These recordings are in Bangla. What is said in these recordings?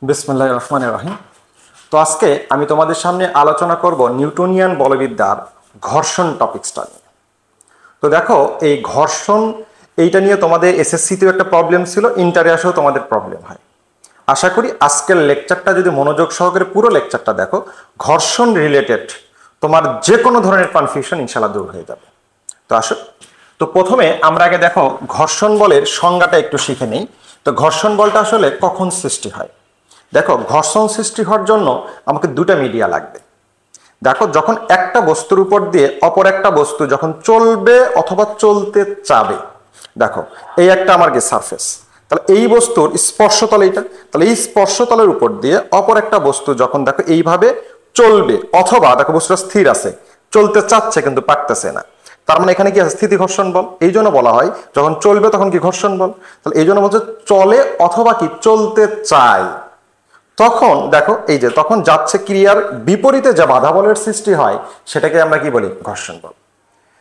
বিসমিল্লাহির রহমানির রহিম। তো আজকে আমি তোমাদের সামনে আলোচনা করব নিউটনিয়ান বলবিদ্যার ঘর্ষণ টপিকসটা নিয়ে। তো দেখো, এই ঘর্ষণ এইটা নিয়ে তোমাদের এসএসসিতেও একটা প্রবলেম ছিল, ইন্টারে আসেও তোমাদের প্রবলেম হয়। আশা করি আজকের লেকচারটা যদি মনোযোগ সহকারে পুরো লেকচারটা দেখো, ঘর্ষণ রিলেটেড তোমার যে কোনো ধরনের কনফিউশন ইনশাআল্লাহ দূর হয়ে যাবে। তো আসো, তো প্রথমে আমরা আগে দেখো ঘর্ষণ বলের সংজ্ঞাটা একটু শিখে নেই। তো ঘর্ষণ বলটা আসলে কখন সৃষ্টি হয়? দেখো, ঘর্ষণ সৃষ্টি হওয়ার জন্য আমাকে দুটা মিডিয়া লাগবে। দেখো, যখন একটা বস্তুর উপর দিয়ে অপর একটা বস্তু যখন চলবে অথবা চলতে চাবে, দেখো এই একটা আমার কি সারফেস, তাহলে এই বস্তুর স্পর্শতল এইটা, তাহলে এই স্পর্শতলের উপর দিয়ে অপর একটা বস্তু যখন দেখো এইভাবে চলবে, অথবা দেখো বস্তুটা স্থির আছে, চলতে চাচ্ছে কিন্তু পারতেছে না, তার মানে এখানে কি আছে? স্থিতি ঘর্ষণ বল। এই জন্য বলা হয় যখন চলবে তখন কি ঘর্ষণ বল। তাহলে এই জন্য বলছে চলে অথবা কি চলতে চায়, তখন দেখো এই যে তখন যাচ্ছে ক্রিয়ার বিপরীতে যে বাধা বলের সৃষ্টি হয় সেটাকে আমরা কি বলি? ঘর্ষণ বল।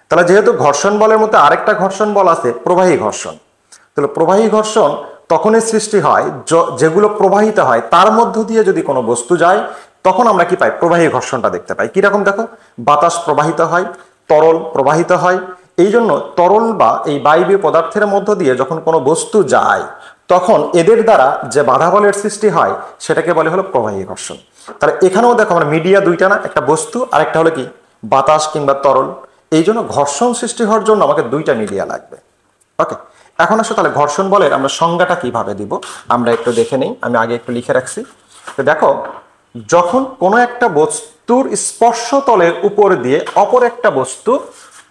তাহলে যেহেতু ঘর্ষণ বলের মধ্যে আরেকটা ঘর্ষণ বল আছে প্রবাহী ঘর্ষণ, তাহলে প্রবাহী ঘর্ষণ তখনই সৃষ্টি হয় যেগুলো প্রবাহিত হয় তার মধ্য দিয়ে যদি কোনো বস্তু যায়, তখন আমরা কি পাই? প্রবাহী ঘর্ষণটা দেখতে পাই। কিরকম? দেখো, বাতাস প্রবাহিত হয়, তরল প্রবাহিত হয়, এই জন্য তরল বা এই বায়বীয় পদার্থের মধ্য দিয়ে যখন কোনো বস্তু যায় তখন এদের দ্বারা যে বাধা বলের সৃষ্টি হয় সেটাকে বলে হলো প্রবাহী ঘর্ষণ। তাহলে এখানেও দেখো আমরা মিডিয়া দুইটা না, একটা বস্তু আর একটা হলো কি বাতাস কিংবা তরল। এই জন্য ঘর্ষণ সৃষ্টি হওয়ার জন্য আমাকে দুইটা মিডিয়া লাগবে। ওকে, এখন আসো তাহলে ঘর্ষণ বলের আমরা সংজ্ঞাটা কিভাবে দিব আমরা একটু দেখে নেই। আমি আগে একটু লিখে রাখছি। তো দেখো, যখন কোনো একটা বস্তুর স্পর্শ তলের উপর দিয়ে অপর একটা বস্তু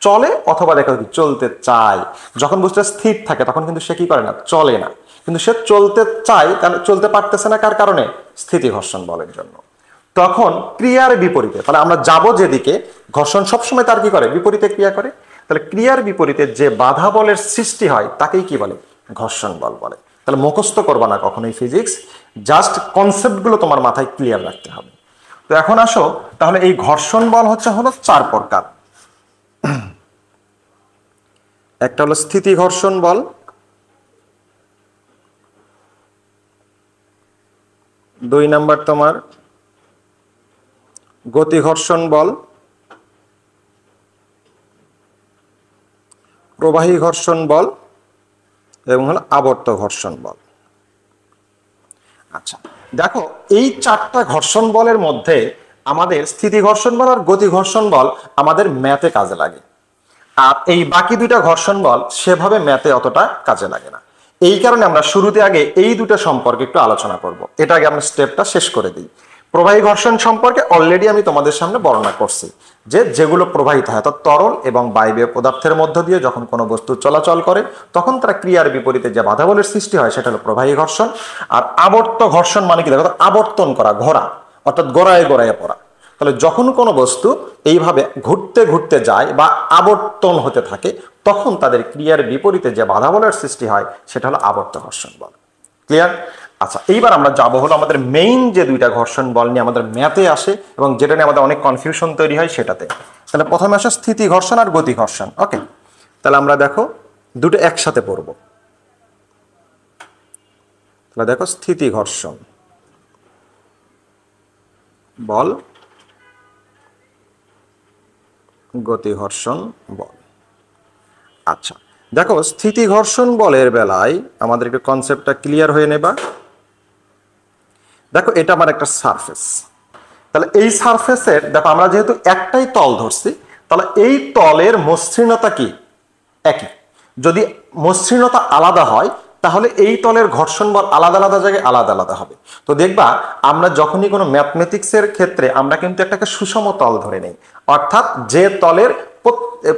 চলে অথবা দেখো কি চলতে চায়, যখন বস্তুটা স্থির থাকে তখন কিন্তু সে কি করে না? চলে না, কিন্তু সে চলতে চায়, কারণ চলতে পারতেছে না। কার কারণে? স্থিতি ঘর্ষণ বলের জন্য। তখন ক্রিয়ার বিপরীতে, তাহলে আমরা যাব যেদিকে, ঘর্ষণ সবসময় তার কি করে? বিপরীতে ক্রিয়া করে। তাহলে ক্রিয়ার বিপরীতে যে বাধা বলের সৃষ্টি হয় তাকেই কি বলে? ঘর্ষণ বল বলে। তাহলে মুখস্থ করবা না কখনোই ফিজিক্স, জাস্ট কনসেপ্টগুলো তোমার মাথায় ক্লিয়ার রাখতে হবে। তো এখন আসো তাহলে এই ঘর্ষণ বল হলো চার প্রকার। একটা হলো স্থিতি ঘর্ষণ বল, দুই নাম্বার তোমার গতি ঘর্ষণ বল, প্রবাহী ঘর্ষণ বল এবং হলো আবর্ত ঘর্ষণ বল। আচ্ছা, দেখো এই চারটা ঘর্ষণ বলের মধ্যে আমাদের স্থিতি ঘর্ষণ বল আর গতি ঘর্ষণ বল আমাদের ম্যাথে কাজে লাগে, আর এই বাকি দুইটা ঘর্ষণ বল সেভাবে ম্যাথে অতটা কাজে লাগে না। এই কারণে আমরা শুরুতে আগে এই দুটো সম্পর্কে একটু আলোচনা করব। এটা আগে আমরা স্টেপটা শেষ করে দিই। প্রবাহী ঘর্ষণ সম্পর্কে অলরেডি আমি তোমাদের সামনে বর্ণনা করছি যে যেগুলো প্রবাহিত হয়, অর্থাৎ তরল এবং বায়বীয় পদার্থের মধ্য দিয়ে যখন কোনো বস্তু চলাচল করে তখন তারা ক্রিয়ার বিপরীতে যে বাধা বলের সৃষ্টি হয় সেটা হলো প্রবাহী ঘর্ষণ। আর আবর্ত ঘর্ষণ মানে কি? দেখো, আবর্তন করা, ঘোরা, অর্থাৎ গোড়ায় গোড়ায় পড়া। তাহলে যখন কোনো বস্তু এইভাবে ঘুরতে ঘুরতে যায় বা আবর্তন হতে থাকে তখন তাদের ক্রিয়ার বিপরীতে যে বাধা বলের সৃষ্টি হয় সেটা হলো আবর্ত ঘর্ষণ বল। ক্লিয়ার? আচ্ছা, এইবার আমরা যাবো হলো আমাদের মেইন যে দুইটা ঘর্ষণ বল নিয়ে আমাদের ম্যাথে আসে এবং যেটা নিয়ে আমাদের অনেক কনফিউশন তৈরি হয় সেটাতে। তাহলে প্রথমে আসে স্থিতি ঘর্ষণ আর গতি ঘর্ষণ। ওকে, তাহলে আমরা দেখো দুটো একসাথে পড়ব। তাহলে দেখো, স্থিতি ঘর্ষণ বল, গতি ঘর্ষণ বল। আচ্ছা, দেখো স্থিতি ঘর্ষণ বলের বেলায় আমাদের একটু কনসেপ্টটা ক্লিয়ার হয়ে নেবা। দেখো, এটা আমার একটা সারফেস, তাহলে এই সারফেসের দেখো আমরা যেহেতু একটাই তল ধরছি, তাহলে এই তলের মসৃণতা কি? একই। যদি মসৃণতা আলাদা হয় তাহলে এই তলের ঘর্ষণ বল আলাদা আলাদা জায়গায় আলাদা আলাদা হবে। তো দেখবা আমরা যখনই কোনো ম্যাথমেটিক্সের ক্ষেত্রে আমরা কিন্তু একটা সুষম তল ধরে নেই, অর্থাৎ যে তলের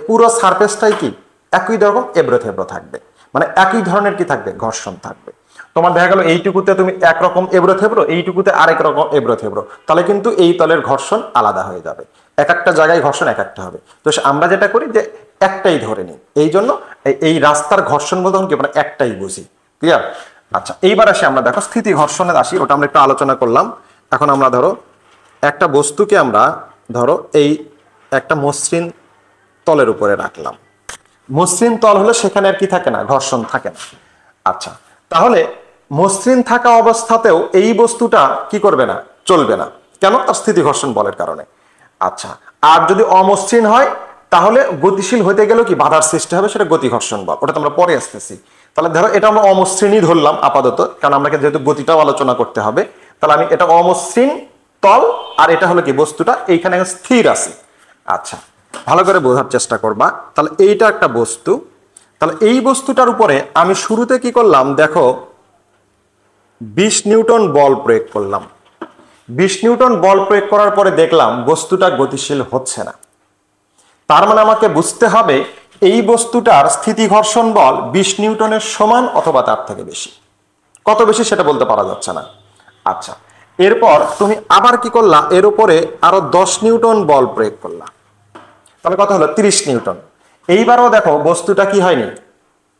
পুরো সারফেসটাই কি একই রকম এবড়ো থেবড়ো থাকবে, মানে একই ধরনের কি থাকবে? ঘর্ষণ থাকবে। তোমার দেখা গেল এইটুকুতে তুমি একরকম এবড়ো থেবড়ো, এইটুকুতে আরেক রকম এবড়ো থেবড়ো, তাহলে কিন্তু এই তলের ঘর্ষণ আলাদা হয়ে যাবে, এক একটা জায়গায় ঘর্ষণ এক একটা হবে। তো আমরা যেটা করি যে একটাই ধরে নিই, এই জন্য এই রাস্তার ঘর্ষণ বলতে কি আমরা একটাই বুঝি। ক্লিয়ার? আচ্ছা, এইবার আসি আমরা দেখো স্থিতি ঘর্ষণে আসি, ওটা আমরা একটু আলোচনা করলাম। এখন আমরা ধরো একটা বস্তুকে আমরা ধরো এই একটা মসৃণ তলের উপরে রাখলাম। মসৃণ তল হলে সেখানে আর কি থাকে না? ঘর্ষণ থাকে না। আচ্ছা, তাহলে মসৃণ থাকা অবস্থাতেও এই বস্তুটা কি করবে না, চলবে না। কেন? তার স্থিতি ঘর্ষণ বলের কারণে। আচ্ছা, আর যদি অমসৃণ হয় তাহলে গতিশীল হতে গেলেও কি বাধার সৃষ্টি হবে, সেটা গতি ঘর্ষণ বল, ওটা আমরা পরে আসতেছি। তাহলে ধরো এটা আমরা অমসৃণই ধরলাম আপাতত, কারণ আমাকে যেহেতু গতিটাও আলোচনা করতে হবে। তাহলে আমি এটা অমসৃণ তল, আর এটা হলো কি বস্তুটা এইখানে স্থির আছে। আচ্ছা, ভালো করে বোঝার চেষ্টা করবা। তাহলে এইটা একটা বস্তু, তাহলে এই বস্তুটার উপরে আমি শুরুতে কি করলাম দেখো, 20 নিউটন বল প্রয়োগ করলাম। 20 নিউটন বল প্রয়োগ করার পরে দেখলাম বস্তুটা গতিশীল হচ্ছে না। তার মানে আমাকে বুঝতে হবে এই বস্তুটার স্থিতি ঘর্ষণ বল 20 নিউটনের সমান অথবা তার থেকে বেশি। কত বেশি সেটা বলতে পারা যাচ্ছে না। আচ্ছা, এরপর তুমি আবার কি করলা, এর উপরে আরো 10 নিউটন বল প্রয়োগ করলা, তাহলে কত হলো 30 নিউটন। এইবারও দেখো বস্তুটা কি হয়নি,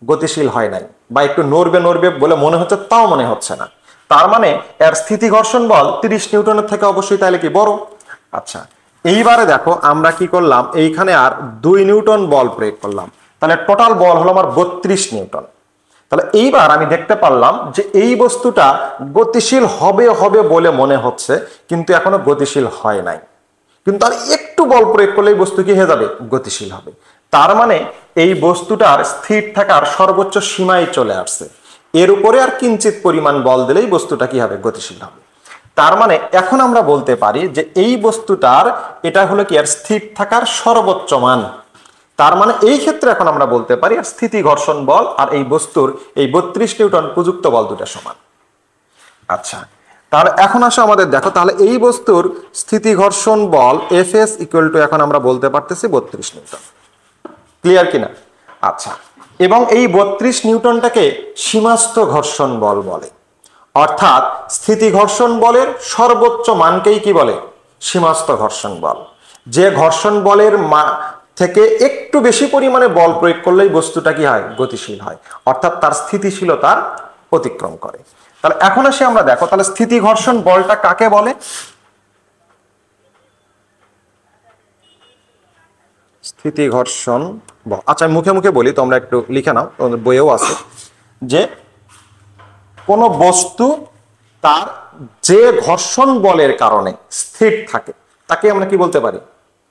গতিশীল হয় নাই, বা একটু নড়বে নড়বে বলে মনে হচ্ছে, তাও মনে হচ্ছে না। তার মানে এর স্থিতি ঘর্ষণ বল 30 নিউটনের থেকে অবশ্যই তাহলে কি বড়। আচ্ছা, এইবারে দেখো আমরা কি করলাম, এইখানে আর 2 নিউটন বল প্রয়োগ করলাম, তাহলে টোটাল বল হলো আমার 32 নিউটন। তাহলে এইবার আমি দেখতে পারলাম যে এই বস্তুটা গতিশীল হবে হবে বলে মনে হচ্ছে, কিন্তু এখনো গতিশীল হয় নাই। কিন্তু আর একটু বল প্রয়োগ করলেই বস্তু কি হয়ে যাবে, গতিশীল হবে। তার মানে এই বস্তুটার স্থির থাকার সর্বোচ্চ সীমায় চলে আসছে। এর উপরে আর কিঞ্চিত পরিমাণ বল দিলেই বস্তুটা কি হবে, গতিশীল হবে। তার মানে এখন আমরা বলতে পারি যে এই বস্তুটার এটা হলো কি আর স্থির থাকার সর্বোচ্চ মান। তার মানে এই ক্ষেত্রে এখন আমরা বলতে পারি স্থিতি ঘর্ষণ বল আর এই বস্তুর এই 32 নিউটন প্রযুক্ত বল দুটো সমান। আচ্ছা, তাহলে এখন আসো আমাদের দেখো, তাহলে এই বস্তুর স্থিতি ঘর্ষণ বল Fs ইকুয়াল টু এখন আমরা বলতে পারতেছি 32 নিউটন। ক্লিয়ার কিনা? আচ্ছা, এবং এই 32 নিউটনটাকে সীমাস্থ ঘর্ষণ বল বলে, অর্থাৎ স্থিতি ঘর্ষণ বলের সর্বোচ্চ মানকেই কি বলে, সীমাস্থ ঘর্ষণ বল। যে ঘর্ষণ বলের থেকে একটু বেশি পরিমাণে বল প্রয়োগ করলেই বস্তুটা কি হয়, গতিশীল হয়, অর্থাৎ তার স্থিতিশীলতার অতিক্রম করে। তাহলে এখন আসি আমরা দেখো, তাহলে স্থিতি ঘর্ষণ বলটা কাকে বলে? স্থিতি ঘর্ষণ বল, আচ্ছা মুখে মুখে বলি, তোমরা একটু লিখে নাও, তোমাদের বইয়েও আছে, যে কোন বস্তু তার যে ঘর্ষণ বলের কারণে স্থির থাকে তাকে আমরা কি বলতে পারি,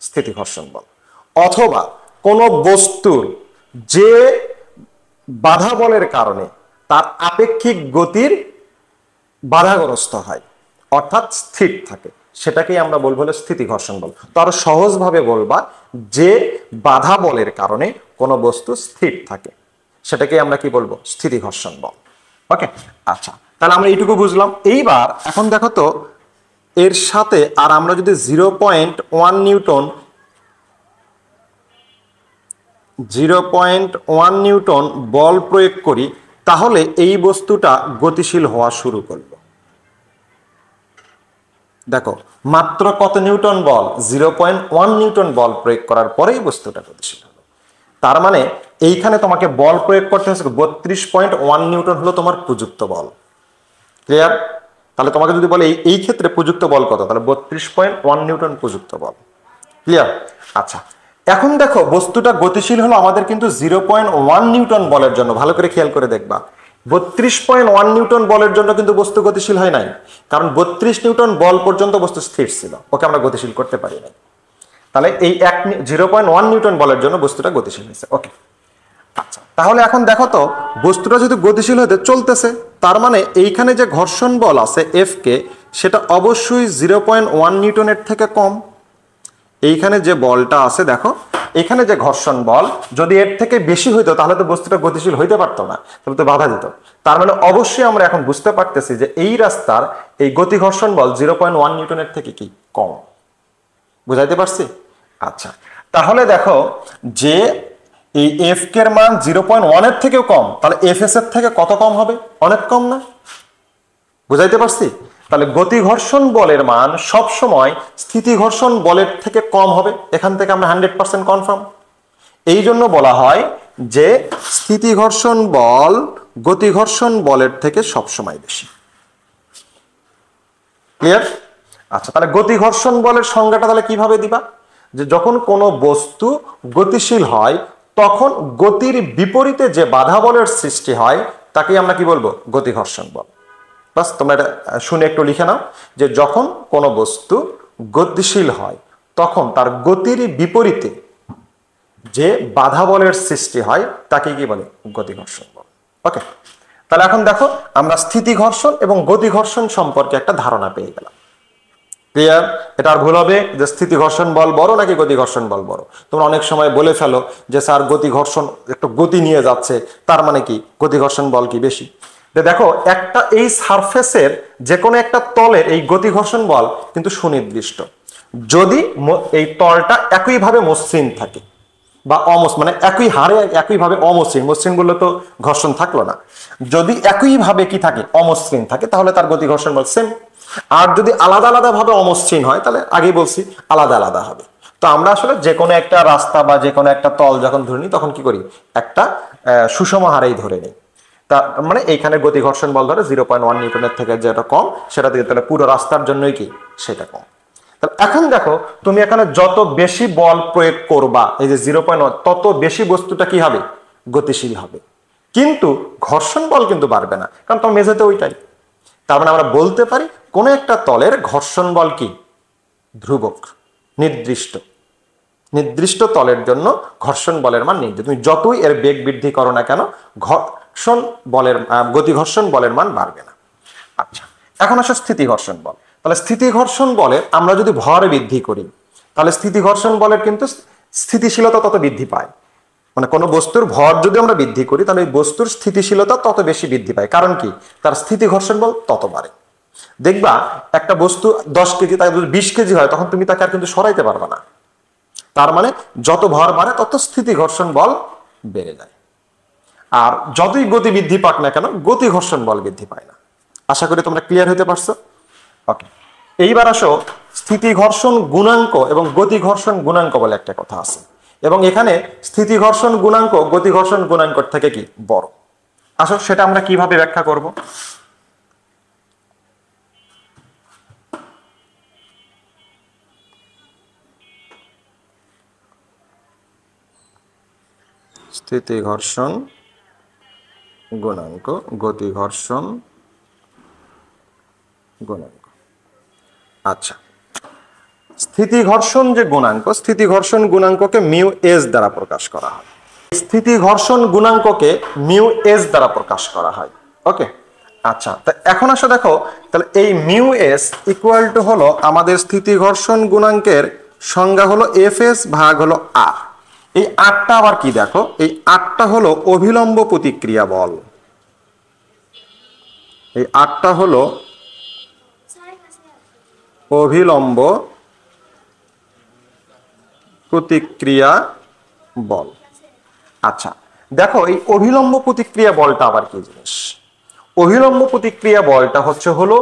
স্থিতি ঘর্ষণ বল। অথবা কোন বস্তুর যে বাধা বলের কারণে তার আপেক্ষিক গতির বাধাগ্রস্ত হয়, অর্থাৎ স্থির থাকে, সেটাকেই আমরা বলবো হলো স্থিতি ঘর্ষণ বল। তো আরো সহজভাবে বলবা, যে বাধা বলের কারণে কোনো বস্তু স্থির থাকে সেটাকে আমরা কি বলবো, স্থিতি ঘর্ষণ বল। ওকে, আচ্ছা, তাহলে আমরা এইটুকু বুঝলাম। এইবার এখন দেখো তো, এর সাথে আর আমরা যদি 0.1 নিউটন 0.1 নিউটন বল প্রয়োগ করি, তাহলে এই বস্তুটা গতিশীল হওয়া শুরু করলো। দেখো মাত্র কত নিউটন বল, 0.1 নিউটন বল প্রয়োগ করার পরেই বস্তুটা গতিশীল হলো। তার মানে এইখানে তোমাকে বল প্রয়োগ করতে হচ্ছে 32.1 নিউটন হলো তোমার প্রযুক্ত বল। ক্লিয়ার? তাহলে তোমাকে যদি বলে এই ক্ষেত্রে প্রযুক্ত বল কত, তাহলে 32.1 নিউটন প্রযুক্ত বল। ক্লিয়ার? আচ্ছা, এখন দেখো বস্তুটা গতিশীল হলো আমাদের কিন্তু 0.1 নিউটন বলের জন্য। ভালো করে খেয়াল করে দেখবা, 32.1 নিউটন বলের জন্য কিন্তু বস্তু গতিশীল হয় নাই, কারণ 32 নিউটন বল পর্যন্ত বস্তু স্থির ছিল, ওকে আমরা গতিশীল করতে পারি নাই। তাহলে এই 0.1 নিউটন বলের জন্য বস্তুটা গতিশীল হয়েছে। ওকে, আচ্ছা, তাহলে এখন দেখো তো বস্তুটা যদি গতিশীল হতে চলতেছে, তার মানে এইখানে যে ঘর্ষণ বল আছে এফ কে, সেটা অবশ্যই 0.1 নিউটনের থেকে কম। এইখানে যে বলটা আছে দেখো, এখানে যে ঘর্ষণ বল যদি এর থেকে বেশি হইতো তাহলে তো বস্তুটা গতিশীল হইতে পারতো না, তাহলে তো বাধা দিত। তার মানে অবশ্যই আমরা এখন বুঝতে পারতেছি যে এই রাস্তার এই গতি ঘর্ষণ বল 0.1 নিউটনের থেকে কি কম। বুঝাইতে পারছি? আচ্ছা, তাহলে দেখো যে এই এফ কে এর মান 0.1 এর থেকেও কম, তাহলে এফ এস এর থেকে কত কম হবে, অনেক কম না? বুঝাইতে পারছি? তাহলে গতি ঘর্ষণ বলের মান সব সময় স্থিতি ঘর্ষণ বলের থেকে কম হবে, এখান থেকে আমরা 100% কনফার্ম। এই জন্য বলা হয় যে স্থিতি ঘর্ষণ বল গতি ঘর্ষণ বলের থেকে সব সময় বেশি। ক্লিয়ার? আচ্ছা, তাহলে গতি ঘর্ষণ বলের সংজ্ঞাটা তাহলে কিভাবে দিবা, যে যখন কোনো বস্তু গতিশীল হয় তখন গতির বিপরীতে যে বাধা বলের সৃষ্টি হয় তাকে আমরা কি বলবো, গতি ঘর্ষণ বল। বাস তোমরা এটা শুনে একটু লিখে নাও যে যখন কোনো বস্তু গতিশীল হয় তখন তার গতির বিপরীতে যে বাধা বলের সৃষ্টি হয় তাকে কি বলে? গতি ঘর্ষণ বল। ওকে, তাহলে এখন দেখো আমরা স্থিতি ঘর্ষণ এবং গতি ঘর্ষণ সম্পর্কে একটা ধারণা পেয়ে গেলাম। ক্লিয়ার? এটা আর ভুল হবে যে স্থিতি ঘর্ষণ বল বড় নাকি গতি ঘর্ষণ বল বড়। তোমরা অনেক সময় বলে ফেলো যে স্যার গতি ঘর্ষণ একটু গতি নিয়ে যাচ্ছে, তার মানে কি গতি ঘর্ষণ বল কি বেশি? দেখো একটা এই সারফেসের যে কোনো একটা তলের এই গতি ঘর্ষণ বল কিন্তু সুনির্দিষ্ট। যদি এই তলটা একইভাবে মসৃণ থাকে বা মানে একই হারে একইভাবে অমসৃণ, মসৃণ বললে তো ঘর্ষণ থাকলো না, যদি একইভাবে কি থাকে অমসৃণ থাকে তাহলে তার গতি ঘর্ষণ বল সেম। আর যদি আলাদা আলাদা ভাবে অমসৃণ হয় তাহলে আগেই বলছি আলাদা আলাদা হবে। তো আমরা আসলে যে কোনো একটা রাস্তা বা যে কোনো একটা তল যখন ধরে নিই তখন কি করি? একটা সুষম হারেই ধরে নিই। তার মানে এইখানে গতি ঘর্ষণ বল ধরে 0.1 নিউটনের থেকে যেটা কম সেটা দিয়ে তাহলে পুরো রাস্তার জন্যই কি সেটা কম। এখন দেখো তুমি এখানে যত বেশি বল প্রয়োগ করবা এই যে 0.1, তত বেশি বস্তুটা কি হবে? গতিশীল হবে। কিন্তু ঘর্ষণ বল কিন্তু বাড়বে না, কারণ তোমার মেঝেতে ওইটাই। তার মানে আমরা বলতে পারি কোন একটা তলের ঘর্ষণ বল কি ধ্রুবক, নির্দিষ্ট। নির্দিষ্ট তলের জন্য ঘর্ষণ বলের মান নির্দিষ্ট। তুমি যতই এর বেগ বৃদ্ধি করো না কেন ঘর্ষণ বলের গতি ঘর্ষণ বলের মান বাড়বে না। আচ্ছা, এখন আসো স্থিতি ঘর্ষণ বল। তাহলে স্থিতি ঘর্ষণ বলে আমরা যদি ভর বৃদ্ধি করি তাহলে স্থিতি ঘর্ষণ বলের কিন্তু স্থিতিশীলতা তত বৃদ্ধি পায়। মানে কোনো বস্তুর ভর যদি আমরা বৃদ্ধি করি তাহলে বস্তুর স্থিতিশীলতা তত বেশি বৃদ্ধি পায়। কারণ কি? তার স্থিতি ঘর্ষণ বল তত বাড়ে। দেখবা একটা বস্তু 10 কেজি, তাই যদি 20 কেজি হয় তখন তুমি তাকে আর কিন্তু সরাইতে পারবে না। তার মানে যত ভর বাড়ে তত স্থিতি ঘর্ষণ বল বেড়ে যায়। আর যতই গতি বৃদ্ধি পাক না কেন গতি ঘর্ষণ বল বৃদ্ধি পায় না। আশা করি তোমরা ক্লিয়ার হতে পারছো। ওকে, এইবার আসো স্থিতি ঘর্ষণ গুণাঙ্ক এবং গতি ঘর্ষণ গুণাঙ্ক বলে একটা কথা আছে, এবং এখানে স্থিতি ঘর্ষণ গুণাঙ্ক গতি ঘর্ষণ গুণাঙ্কর থেকে কি বড়। আসো সেটা আমরা কিভাবে ব্যাখ্যা করব। স্থিতি ঘর্ষণ গুণাঙ্ক গতি ঘর্ষণ গুণাঙ্ক। আচ্ছা, স্থিতি ঘর্ষণ যে গুণাঙ্ক, স্থিতি ঘর্ষণ গুণাঙ্ককে মিউ এস দ্বারা প্রকাশ করা হয়। স্থিতি ঘর্ষণ গুণাঙ্ককে মিউ এস দ্বারা প্রকাশ করা হয়। ওকে, আচ্ছা, তা এখন আসো দেখো তাহলে এই মিউ এস ইকুয়াল টু হলো আমাদের স্থিতি ঘর্ষণ গুণাঙ্কের সংজ্ঞা হলো এফ এস ভাগ হলো আর। এই আরটা আবার কি দেখো, এই আরটা হলো অভিলম্ব প্রতিক্রিয়া বল। এই আরটা হলো অভিলম্ব প্রতিক্রিয়া বল। আচ্ছা দেখো এই অভিলম্ব প্রতিক্রিয়া বলটা আবার কি জিনিস? অভিলম্ব প্রতিক্রিয়া বলটা হলো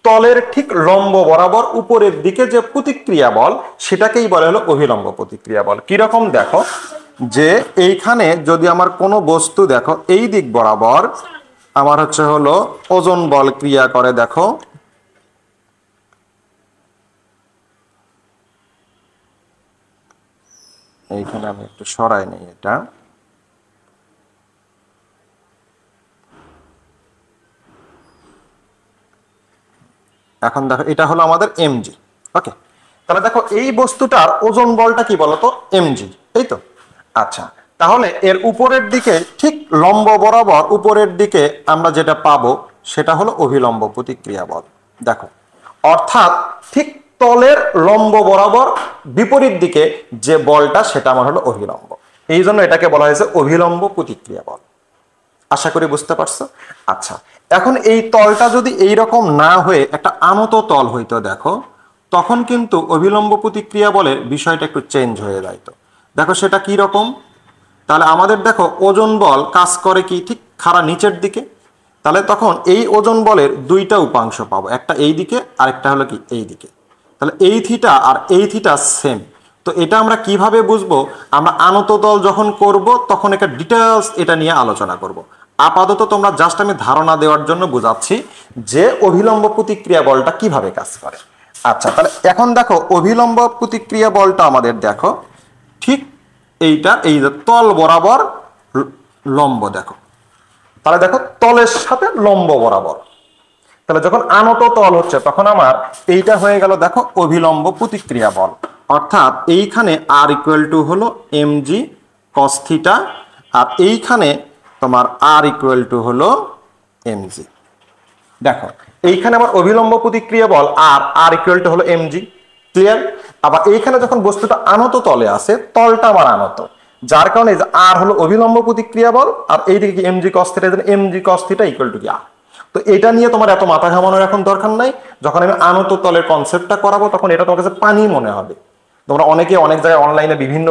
তলের ঠিক লম্ব বরাবর উপরের দিকে যে প্রতিক্রিয়া বল সেটাকেই বলে হলো অভিলম্ব প্রতিক্রিয়া বল। কিরকম দেখো, যে এইখানে যদি আমার কোনো বস্তু দেখো এই দিক বরাবর আমার হলো ওজন বল ক্রিয়া করে, দেখো এইখানে আমি একটু সরাই নেই এটা, এখন দেখো এটা হলো আমাদের এমজি। ওকে, তাহলে দেখো এই বস্তুটার ওজন বলটা কি বলতো? এমজি, এই তো। আচ্ছা, তাহলে এর উপরের দিকে ঠিক লম্ব বরাবর উপরের দিকে আমরা যেটা পাবো সেটা হলো অভিলম্ব প্রতিক্রিয়া বল। দেখো, অর্থাৎ ঠিক তলের লম্ব বরাবর বিপরীত দিকে যে বলটা সেটা আমার হলো অভিলম্ব, এই জন্য এটাকে বলা হয়েছে অভিলম্ব প্রতিক্রিয়া বল। আশা করি বুঝতে পারছো। আচ্ছা, এখন এই তলটা যদি এই রকম না হয়ে একটা আনত তল হইতো দেখো, তখন কিন্তু অভিলম্ব প্রতিক্রিয়া বলের বিষয়টা একটু চেঞ্জ হয়ে যাইতো। দেখো সেটা কি রকম, তাহলে আমাদের দেখো ওজন বল কাজ করে কি ঠিক খাড়া নিচের দিকে, তাহলে তখন এই ওজন বলের দুইটা উপাংশ পাবো, একটা এই দিকে আর একটা হলো কি এই দিকে। তাহলে এই থিটা আর এই থিটা সেম। তো এটা আমরা কিভাবে বুঝবো? আমরা আনত তল যখন করব তখন একটা ডিটেলস এটা নিয়ে আলোচনা করব। আপাতত তোমরা জাস্ট আমি ধারণা দেওয়ার জন্য বুঝাচ্ছি যে অভিলম্ব প্রতিক্রিয়া বলটা কিভাবে কাজ করে। আচ্ছা, তাহলে এখন দেখো অভিলম্ব প্রতিক্রিয়া বলটা আমাদের দেখো ঠিক এইটা, এই যে তল বরাবর লম্ব, দেখো তাহলে দেখো তলের সাথে লম্ব বরাবর, তাহলে যখন আনত তল হচ্ছে তখন আমার এইটা হয়ে গেল দেখো অভিলম্ব প্রতিক্রিয়া বল, অর্থাৎ এইখানে আর ইকুয়াল টু হলো mg cos থিটা, আর এইখানে তোমার আর ইকুয়াল টু হলো mg। দেখো এইখানে আমার অভিলম্ব প্রতিক্রিয়া বল আর আর ইকুয়াল টু হলো mg, ক্লিয়ার। আবার এইখানে যখন বস্তুটা আনত তলে আছে, তলটা আমার আনত, যার কারণে আর হলো অভিলম্ব প্রতিক্রিয়া বল, আর এইদিকে কি mg cos theta, mg cos theta equal to কি আর। তো এটা নিয়ে তোমার এত মাথা ঘামানোর এখন দরকার নাই। যখন আমি আনত তলের কনসেপ্টটা করাবো তখন এটা তোমার কাছে পানি মনে হবে। তোমরা অনেকে অনেক জায়গায় অনলাইনে বিভিন্ন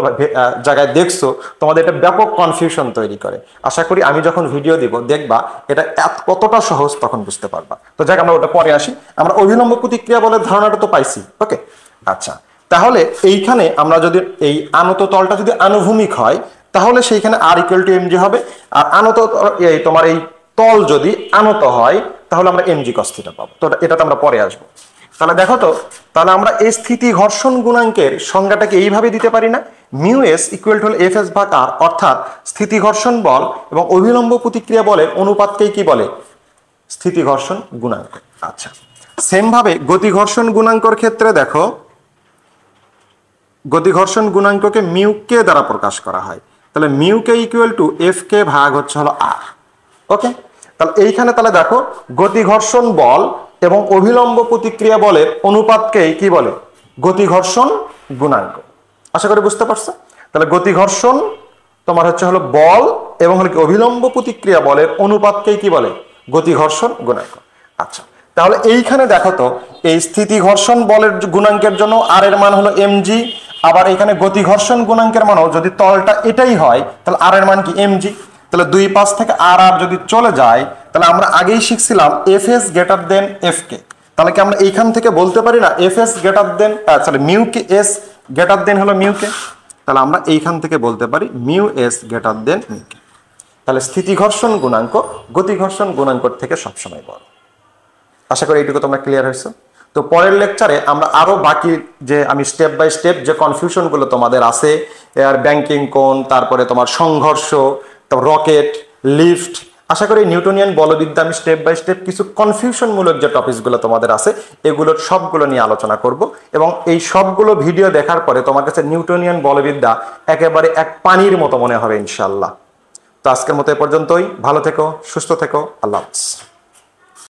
জায়গায় দেখছো, তোমাদের এটা ব্যাপক কনফিউশন তৈরি করে। আশা করি আমি যখন ভিডিও দিব দেখবা এটা কতটা সহজ, তখন বুঝতে পারবা। তো যাক আমরা ওটা পরে আসি। আমরা অভিলম্ব প্রতিক্রিয়া বলের ধারণাটা তো পাইছি, ওকে। আচ্ছা, তাহলে এইখানে আমরা যদি এই আনত তলটা যদি আনুভূমিক হয় তাহলে সেইখানে আর ইকুয়াল টু mg হবে, আর আনত এই তোমার এই তল যদি আনত হয় তাহলে আমরা mg cos থিটা পাবো। তো এটাতে আমরা পরে আসবো। তাহলে দেখো তো, তাহলে আমরা এই স্থিতি ঘর্ষণ গুণাঙ্কের সংজ্ঞাটাকে এইভাবে দিতে পারি না, mu S equal to F S ভাগ আর, অর্থাৎ স্থিতি ঘর্ষণ বল এবং অভিলম্ব প্রতিক্রিয়া বলের অনুপাতকেই কি বলে, স্থিতি ঘর্ষণ গুণাঙ্ক। আচ্ছা, সেম ভাবে গতি ঘর্ষণ গুণাঙ্কর ক্ষেত্রে দেখো, গতি ঘর্ষণ গুণাঙ্ককে মিউ কে দ্বারা প্রকাশ করা হয়। তাহলে mu k equal to F k ভাগ হচ্ছে হলো আর, ওকে। তাহলে এইখানে তাহলে দেখো গতি ঘর্ষণ বল এবং অভিলম্ব প্রতিক্রিয়া বলের অনুপাতকেই কি বলে, গতি ঘর্ষণ গুণাঙ্ক। আশা করি বুঝতে পারছো। তাহলে গতি ঘর্ষণ তোমার হচ্ছে হলো বল এবং হলো কি অভিলম্ব প্রতিক্রিয়া বলের অনুপাতকেই কি বলে, গতি ঘর্ষণ গুণাঙ্ক। আচ্ছা, তাহলে এইখানে দেখো তো এই স্থিতি ঘর্ষণ বলের গুণাঙ্কের জন্য আর এর মান হলো mg, আবার এখানে গতি ঘর্ষণ গুণাঙ্কের মানও যদি তলটা এটাই হয় তাহলে আর এর মান কি mg। তাহলে দুই পাশ থেকে আর আর যদি চলে যায় তাহলে আমরা আগেই শিখছিলাম F s greater than F k. তাহলে কি আমরা এইখান থেকে বলতে পারি না F s greater than sorry mu k s greater than হলো মিউ কে। তাহলে আমরা এইখান থেকে বলতে পারি mu s greater than mu k. তাহলে স্থিতি ঘর্ষণ গুণাঙ্ক গতি ঘর্ষণ গুণাঙ্ক থেকে সবসময় বড়। আশা করি এইটুকু তোমরা ক্লিয়ার হয়েছে। তো পরের লেকচারে আমরা আরো বাকি যে আমি স্টেপ বাই স্টেপ যে কনফিউশন গুলো তোমাদের আছে, এয়ার ব্যাংকিং কোণ, তারপরে তোমার সংঘর্ষ, রকেট, লিফট, আশা করি নিউটনিয়ান বলবিদ্যা আমি স্টেপ বাই স্টেপ কিছু কনফিউশন মূলক যে টপিকসগুলো তোমাদের আছে এগুলোর সবগুলো নিয়ে আলোচনা করব, এবং এই সবগুলো ভিডিও দেখার পরে তোমার কাছে নিউটনিয়ান বলবিদ্যা একেবারে এক পানির মতো মনে হবে ইনশাআল্লাহ। তো আজকের মতো এ পর্যন্তই। ভালো থেকো, সুস্থ থেকো, আল্লাহ হাফেজ।